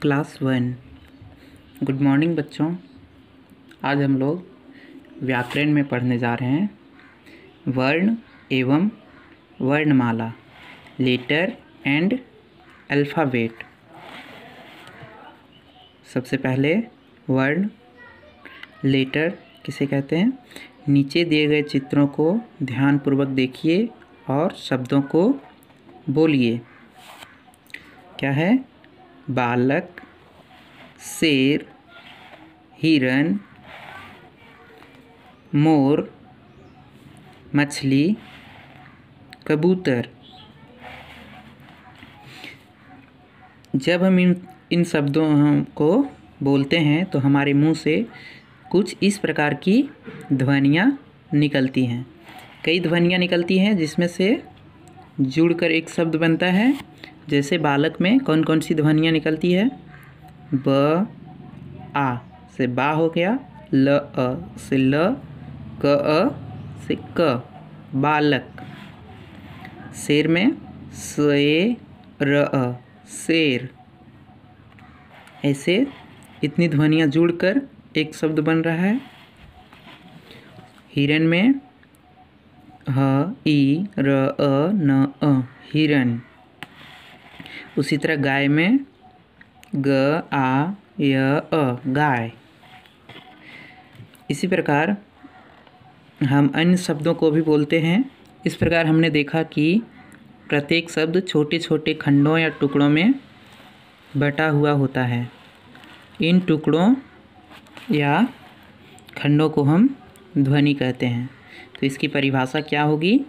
Class 1। Good morning बच्चों। आज हम लोग व्याकरण में पढ़ने जा रहे हैं वर्ण एवं वर्णमाला, लेटर एंड अल्फ़ाबेट। सबसे पहले वर्ण, लेटर किसे कहते हैं? नीचे दिए गए चित्रों को ध्यानपूर्वक देखिए और शब्दों को बोलिए। क्या है? बालक, शेर, हिरन, मोर, मछली, कबूतर। जब हम इन शब्दों को बोलते हैं तो हमारे मुंह से कुछ इस प्रकार की ध्वनियाँ निकलती हैं। कई ध्वनियाँ निकलती हैं जिसमें से जुड़कर एक शब्द बनता है। जैसे बालक में कौन कौन सी ध्वनियाँ निकलती है? ब, आ से बा हो गया, ल अ से ल, क अ से क, बालक। शेर में से र अ, शेर। ऐसे इतनी ध्वनियाँ जुड़कर एक शब्द बन रहा है। हिरन में ह ई र अ न अ, हिरन। उसी तरह गाय में ग आ य अ, गाय। इसी प्रकार हम अन्य शब्दों को भी बोलते हैं। इस प्रकार हमने देखा कि प्रत्येक शब्द छोटे छोटे खंडों या टुकड़ों में बटा हुआ होता है। इन टुकड़ों या खंडों को हम ध्वनि कहते हैं। तो इसकी परिभाषा क्या होगी?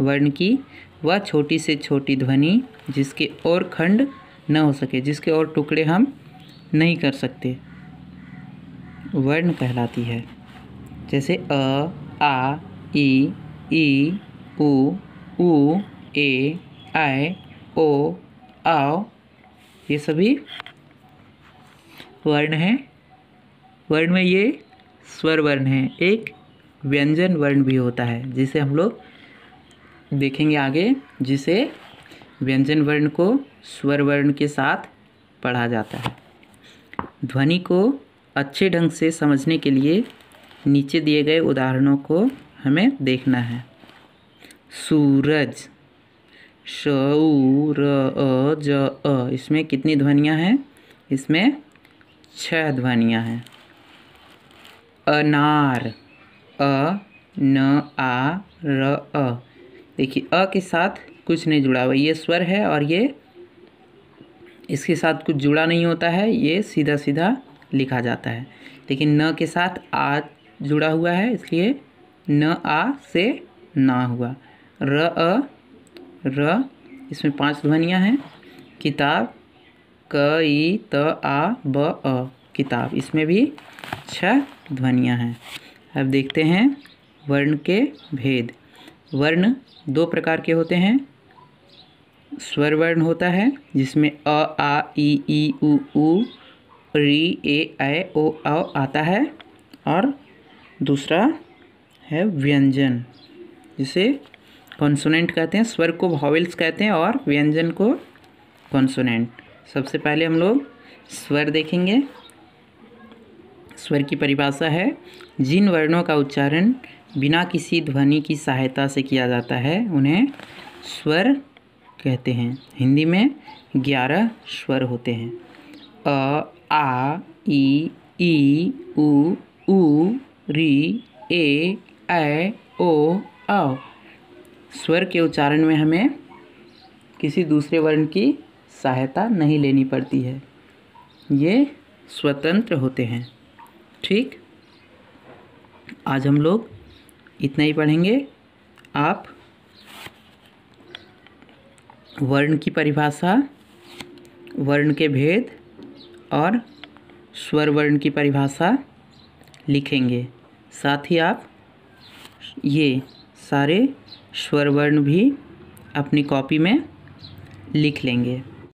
वर्ण की वह छोटी से छोटी ध्वनि जिसके और खंड न हो सके, जिसके और टुकड़े हम नहीं कर सकते, वर्ण कहलाती है। जैसे अ, आ, ई, उ, ए, ऐ, ओ, औ, ये सभी वर्ण हैं। वर्ण में ये स्वर वर्ण है। एक व्यंजन वर्ण भी होता है जिसे हम लोग देखेंगे आगे, जिसे व्यंजन वर्ण को स्वर वर्ण के साथ पढ़ा जाता है। ध्वनि को अच्छे ढंग से समझने के लिए नीचे दिए गए उदाहरणों को हमें देखना है। सूरज, श उ र अ ज अ, इसमें कितनी ध्वनियाँ हैं? इसमें 6 ध्वनियाँ हैं। अनार, अ न आ र अ। देखिए अ के साथ कुछ नहीं जुड़ा हुआ, ये स्वर है और ये इसके साथ कुछ जुड़ा नहीं होता है, ये सीधा सीधा लिखा जाता है। लेकिन न के साथ आ जुड़ा हुआ है, इसलिए न आ से ना हुआ। र अ र, इसमें 5 ध्वनियाँ हैं। किताब, क ई त आ ब अ, किताब, इसमें भी 6 ध्वनियाँ हैं। अब देखते हैं वर्ण के भेद। वर्ण 2 प्रकार के होते हैं। स्वर वर्ण होता है जिसमें अ, आ, ई, उ, री, ए, ऐ, ओ, औ आता है। और दूसरा है व्यंजन, जिसे कॉन्सोनेंट कहते हैं। स्वर को वॉवेल्स कहते हैं और व्यंजन को कॉन्सोनेंट। सबसे पहले हम लोग स्वर देखेंगे। स्वर की परिभाषा है जिन वर्णों का उच्चारण बिना किसी ध्वनि की सहायता से किया जाता है उन्हें स्वर कहते हैं। हिंदी में 11 स्वर होते हैं। अ, आ, ई, उ, री, ए, ऐ, ओ, औ। स्वर के उच्चारण में हमें किसी दूसरे वर्ण की सहायता नहीं लेनी पड़ती है, ये स्वतंत्र होते हैं। ठीक, आज हम लोग इतना ही पढ़ेंगे। आप वर्ण की परिभाषा, वर्ण के भेद और स्वर वर्ण की परिभाषा लिखेंगे। साथ ही आप ये सारे स्वर वर्ण भी अपनी कॉपी में लिख लेंगे।